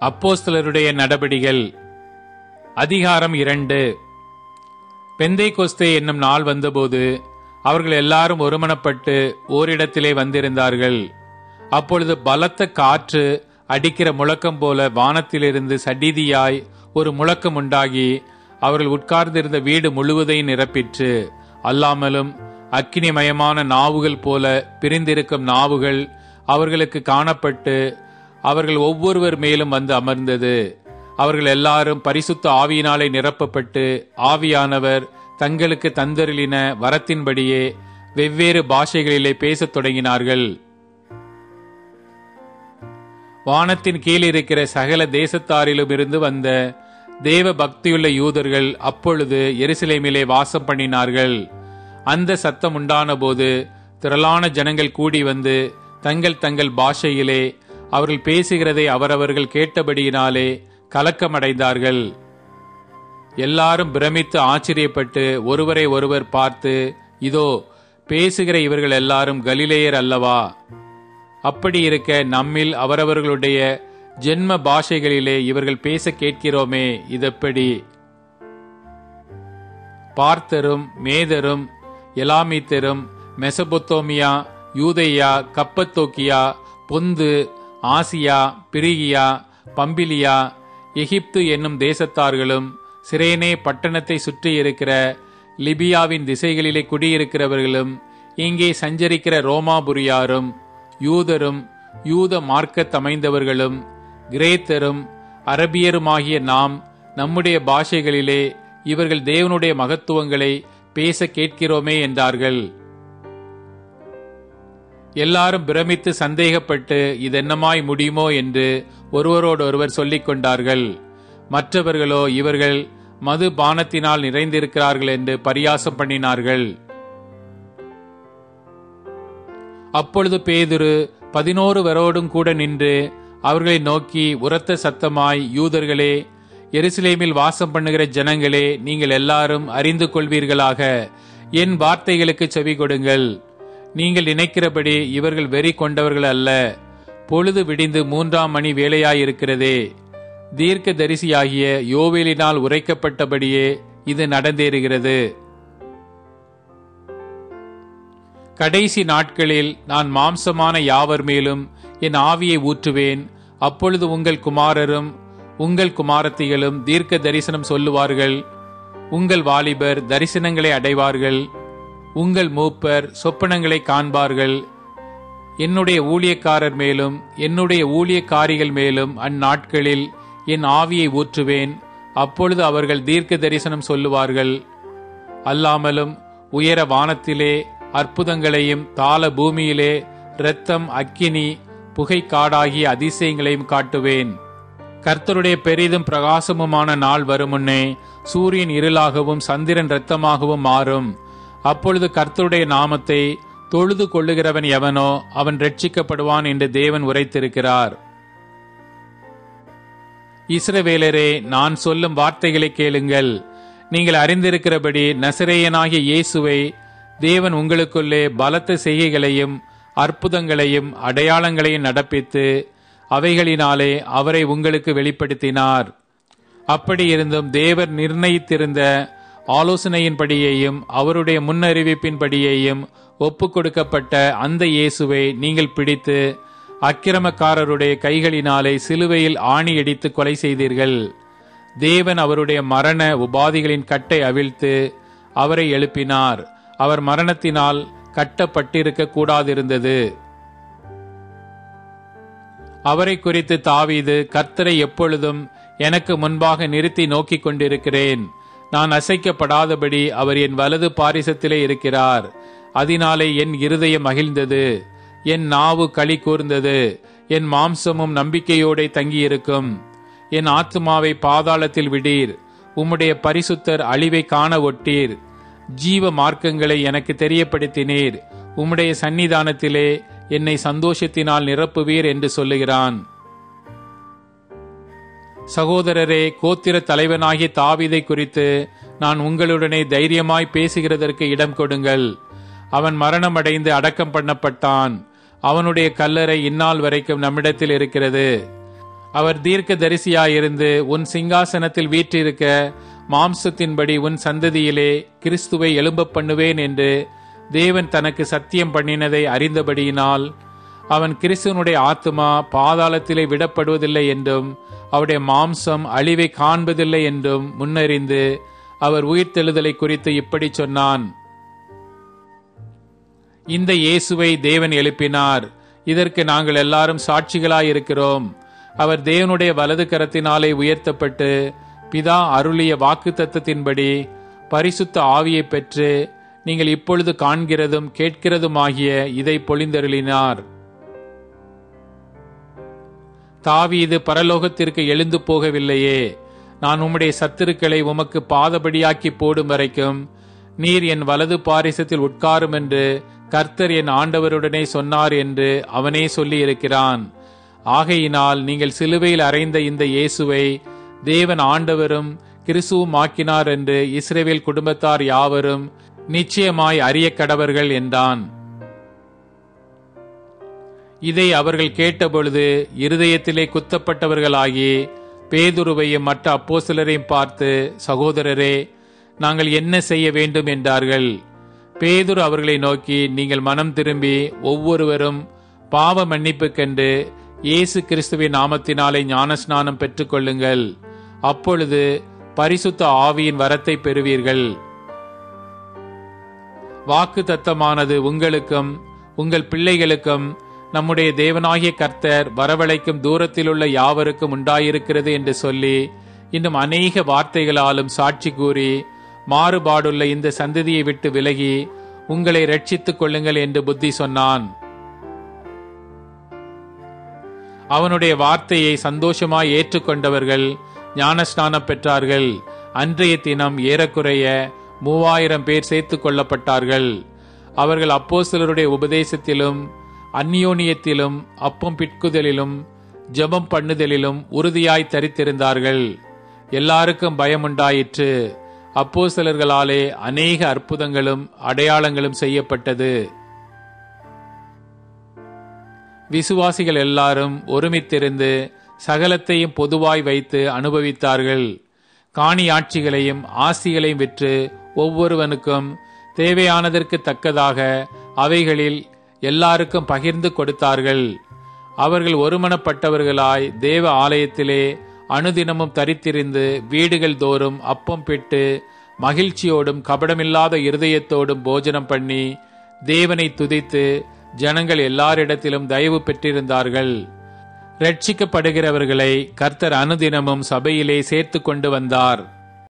அப்போஸ்தலருடைய நடபடிகள் அதிகாரம் 2. பெந்தைக்கோஸ்தே என்னும் நாள் வந்தபோது அவர்கள் எல்லாரும் ஒருமனப்பட்டு ஓரிடத்திலே வந்திருந்தார்கள். அப்பொழுது பலத்த காற்று அடிக்கிற முழக்கம் போல வானத்திலிருந்து சடிதியாய் ஒரு முழக்கம் உண்டாகி அவர்கள் உட்கார்ந்திருந்த வீடு முழுவதையும் நிரப்பிற்று. அல்லாமலும் அக்கினிமயமான நாவுகள் போல பிரிந்திருக்கும் நாவுகள் அவர்களுக்கு காணப்பட்டு அவர்கள் ஒவ்வொருவர் மேலும் வந்து அமர்ந்தது. அவர்கள் எல்லாரும் பரிசுத்த ஆவியினாலே நிரப்பப்பட்டு ஆவியானவர் தங்களுக்கு தந்தருளின வரத்தின்படியே வெவ்வேறு பாஷைகளிலே பேசத் தொடங்கினார்கள். வானத்தின் கீழ் இருக்கிற சகல தேசத்தாரிலும் இருந்து வந்த தேவ பக்தியுள்ள யூதர்கள் அப்பொழுது எருசலேமிலே வாசம் பண்ணினார்கள். அந்த சத்தம் உண்டான போது திரளான ஜனங்கள் கூடி வந்து தங்கள் தங்கள் பாஷையிலே அவர்கள் பேசுகிறதை அவரவர்கள் கேட்டபடியினாலே கலக்கமடைந்தார்கள். எல்லாரும் பிரமித்து ஆச்சரியப்பட்டு ஒருவரை ஒருவர் பார்த்து, இதோ பேசுகிற இவர்கள் எல்லாரும் கலிலேயர் அல்லவா? அப்படி இருக்க நம்மில் அவரவர்களுடைய ஜென்ம பாஷைகளிலே இவர்கள் பேச கேட்கிறோமே, இதெப்படி? பார்த்தரும் மேதரும் எலாமீத்தரும் மெசபொத்தோமியா, யூதேயா, கப்பத்தோக்கியா, பொந்து, ஆசியா, பிரிகியா, பம்பிலியா, எகிப்து என்னும் தேசத்தார்களும் சிரேனே பட்டணத்தை சுற்றி இருக்கிற லிபியாவின் திசைகளிலே குடியிருக்கிறவர்களும் இங்கே சஞ்சரிக்கிற ரோமாபுரியாரும் யூதரும் யூத மார்க்கத்தமைந்தவர்களும் கிரேத்தரும் அரபியருமாகிய நாம் நம்முடைய பாஷைகளிலே இவர்கள் தேவனுடைய மகத்துவங்களை பேச கேட்கிறோமே என்றார்கள். எல்லாரும் பிரமித்து சந்தேகப்பட்டு இதென்னமாய் முடியுமோ என்று ஒருவரோடொருவர் சொல்லிக் கொண்டார்கள். மற்றவர்களோ இவர்கள் மது பானத்தினால் நிறைந்திருக்கிறார்கள் என்று பரியாசம் பண்ணினார்கள். அப்பொழுது பேதுரு 11 கூட நின்று அவர்களை நோக்கி உரத்த சத்தமாய், யூதர்களே, எருசலேமில் வாசம் பண்ணுகிற ஜனங்களே, நீங்கள் எல்லாரும் அறிந்து கொள்வீர்களாக, என் வார்த்தைகளுக்கு செவி கொடுங்கள். நீங்கள் நினைக்கிறபடி இவர்கள் வெறி கொண்டவர்கள் அல்ல. பொழுது விடிந்து 3ஆம் மணி வேளையாயிருக்கிறதே. தீர்க்க தரிசியாகிய யோவேலினால் உரைக்கப்பட்டபடியே இது நடந்தேறுகிறது. கடைசி நாட்களில் நான் மாம்சமான யாவர் மேலும் என் ஆவியை ஊற்றுவேன். அப்பொழுது உங்கள் குமாரரும் உங்கள் குமாரத்திகளும் தீர்க்க தரிசனம் சொல்லுவார்கள். உங்கள் வாலிபர் தரிசனங்களை அடைவார்கள். உங்கள் மூப்பர் சொப்பனங்களை காண்பார்கள். என்னுடைய ஊழியக்காரர் மேலும் என்னுடைய ஊழியக்காரிகள் மேலும் அந்நாட்களில் என் ஆவியை ஊற்றுவேன். அப்பொழுது அவர்கள் தீர்க்க தரிசனம் சொல்லுவார்கள். அல்லாமலும் உயர வானத்திலே அற்புதங்களையும் தாள பூமியிலே இரத்தம், அக்கினி, புகைக்காடாகிய அதிசயங்களையும் காட்டுவேன். கர்த்தருடைய பெரிதும் பிரகாசமுமான நாள் வருமுன்னே சூரியன் இருளாகவும் சந்திரன் இரத்தமாகவும் மாறும். அப்பொழுது கர்த்தருடைய நாமத்தை தொழுது கொள்ளுகிறவன் எவனோ அவன் ரட்சிக்கப்படுவான் என்று தேவன் உரைத்திருக்கிறார். இஸ்ரவேலரே, நான் சொல்லும் வார்த்தைகளை கேளுங்கள். நீங்கள் அறிந்திருக்கிறபடி நசரேயனாகிய இயேசுவை தேவன் உங்களுக்குள்ளே பலத்த செய்கைகளையும் அற்புதங்களையும் அடையாளங்களையும் நடப்பித்து அவைகளினாலே அவரை உங்களுக்கு வெளிப்படுத்தினார். அப்படி இருந்தும் தேவர் நிர்ணயித்திருந்த ஆலோசனையின்படியேயும் அவருடைய முன்னறிவிப்பின்படியேயும் ஒப்பு கொடுக்கப்பட்ட அந்த இயேசுவை நீங்கள் பிடித்து அக்கிரமக்காரருடைய கைகளினாலே சிலுவையில் ஆணி அடித்து கொலை செய்தீர்கள். தேவன் அவருடைய மரண உபாதிகளின் கட்டை அவிழ்த்து அவரை எழுப்பினார். அவர் மரணத்தினால் கட்டப்பட்டிருக்க கூடாதிருந்தது. அவரை குறித்து தாவீது, கர்த்தரை எப்பொழுதும் எனக்கு முன்பாக நிறுத்தி நோக்கிக் கொண்டிருக்கிறேன். நான் அசைக்கப்படாதபடி அவர் என் வலது பாரிசத்திலே இருக்கிறார். அதனாலே என் இருதயம் மகிழ்ந்தது, என் நாவு களி கூர்ந்தது, என் மாம்சமும் நம்பிக்கையோടെ தங்கியிருக்கும். என் ஆத்துமாவை பாதாளத்தில் விடீர். உம்முடைய பரிசுத்தர் அழிவை காண ஒட்டீர். ஜீவ மார்க்கங்களை எனக்கு தெரியப்படுத்தினீர். உம்முடைய சன்னிதானத்திலே என்னை சந்தோஷத்தினால் நிரப்புவீர் என்று சொல்லுகிறான். சகோதரரே, கோத்திர தலைவனாகிய தாவீதை குறித்து நான் உங்களுடனே தைரியமாய் பேசுகிறதற்கு இடம் கொடுங்கள். அவன் மரணமடைந்து அடக்கம் பண்ணப்பட்டான். அவனுடைய கல்லறை இந்நாள் வரைக்கும் நம்மிடத்தில் இருக்கிறது. அவர் தீர்க்கதரிசியாயிருந்து உன் சிங்காசனத்தில் வீற்றிருக்க மாம்சத்தின்படி உன் சந்ததியிலே கிறிஸ்துவை எழும்ப பண்ணுவேன் என்று தேவன் தனக்கு சத்தியம் பண்ணினதை அறிந்தபடியினால் அவன் கிறிஸ்துவனுடைய ஆத்துமா பாதாளத்திலே விடப்படுவதில்லை என்றும் அவருடைய மாம்சம் அழிவை காண்பதில்லை என்றும் முன்னறிந்து அவர் உயிர்த்தெழுதலை குறித்து இப்படி சொன்னான். இந்த இயேசுவை தேவன் எழுப்பினார். இதற்கு நாங்கள் எல்லாரும் சாட்சிகளாயிருக்கிறோம். அவர் தேவனுடைய வலது கரத்தினாலே உயர்த்தப்பட்டு பிதா அருளிய வாக்குத்தத்தத்தின்படி பரிசுத்த ஆவியை பெற்று நீங்கள் இப்பொழுது காண்கிறதும் கேட்கிறதுமாகிய இதை பொழிந்தருளினார். தாவீது பரலோகத்திற்கு எழுந்து போகவில்லையே, நான் உம்முடைய சத்துருக்களை உமக்கு பாதபடியாக்கி போடும் வரைக்கும் நீர் என் வலது பாரிசத்தில் உட்காரும் என்று கர்த்தர் என் ஆண்டவருடனே சொன்னார் என்று அவனே சொல்லி இருக்கிறான். ஆகையினால் நீங்கள் சிலுவையில் அறைந்த இந்த இயேசுவை தேவன் ஆண்டவரும் கிறிஸ்துவும் ஆக்கினார் என்று இஸ்ரவேல் குடும்பத்தார் யாவரும் நிச்சயமாய் அறிய கடவர்கள் என்றான். இதை அவர்கள் கேட்டபொழுது இருதயத்திலே குத்தப்பட்டவர்களாகி பேதுருவையும் மற்ற அப்போஸ்தலரையும் பார்த்து, சகோதரரே, நாங்கள் என்ன செய்ய வேண்டும் என்றார்கள். பேதுரு அவர்களை நோக்கி, நீங்கள் மனம் திரும்பி ஒவ்வொருவரும் பாவ மன்னிப்புக்கென்று இயேசு கிறிஸ்துவின் நாமத்தினாலே ஞானஸ்நானம் பெற்றுக்கொள்ளுங்கள். அப்பொழுது பரிசுத்த ஆவியின் வரத்தை பெறுவீர்கள். வாக்கு தத்தமானது உங்களுக்கும் உங்கள் பிள்ளைகளுக்கும் நம்முடைய தேவனாகிய கர்த்தர் வரவழைக்கும் தூரத்திலுள்ள யாவருக்கும் உண்டாயிருக்கிறது என்று சொல்லி இன்னும் அநேக வார்த்தைகளாலும் சாட்சி கூறி மாறுபாடுள்ள இந்த சந்ததியை விட்டு விலகி உங்களை ரட்சித்துக் கொள்ளுங்கள் என்று புத்தி சொன்னான். அவனுடைய வார்த்தையை சந்தோஷமாய் ஏற்றுக்கொண்டவர்கள் ஞானஸ்நானம் பெற்றார்கள். அன்றைய தினம் ஏறக்குறைய 3000 பேர் சேர்த்துக் கொள்ளப்பட்டார்கள். அவர்கள் அப்போஸ்தலருடைய உபதேசத்திலும் அந்நியோனியத்திலும் அப்பம் பிட்குதலிலும் ஜெபம் பண்ணுதலிலும் உறுதியாய் தரித்திருந்தார்கள். எல்லாருக்கும் பயமுண்டாயிற்று. அப்போஸ்தலர்களாலே அநேக அற்புதங்களும் அடையாளங்களும் செய்யப்பட்டது. விசுவாசிகள் எல்லாரும் ஒருமித்திருந்து சகலத்தையும் பொதுவாய் வைத்து அனுபவித்தார்கள். காணியாட்சிகளையும் ஆசிகளையும் விற்று ஒவ்வொருவனுக்கும் தேவையானதற்கு தக்கதாக அவைகளில் எல்லாருக்கும் பகிர்ந்து கொடுத்தார்கள். அவர்கள் ஒருமனப்பட்டவர்களாய் தேவ ஆலயத்திலே அனுதினமும் தரித்திருந்து வீடுகள் தோறும் அப்பம் பிட்டு மகிழ்ச்சியோடும் கபடமில்லாத இருதயத்தோடும் போஜனம் பண்ணி தேவனை துதித்து ஜனங்கள் எல்லாரிடத்திலும் தயவு பெற்றிருந்தார்கள். ரட்சிக்கப்படுகிறவர்களை கர்த்தர் அனுதினமும் சபையிலே சேர்த்து கொண்டு வந்தார்.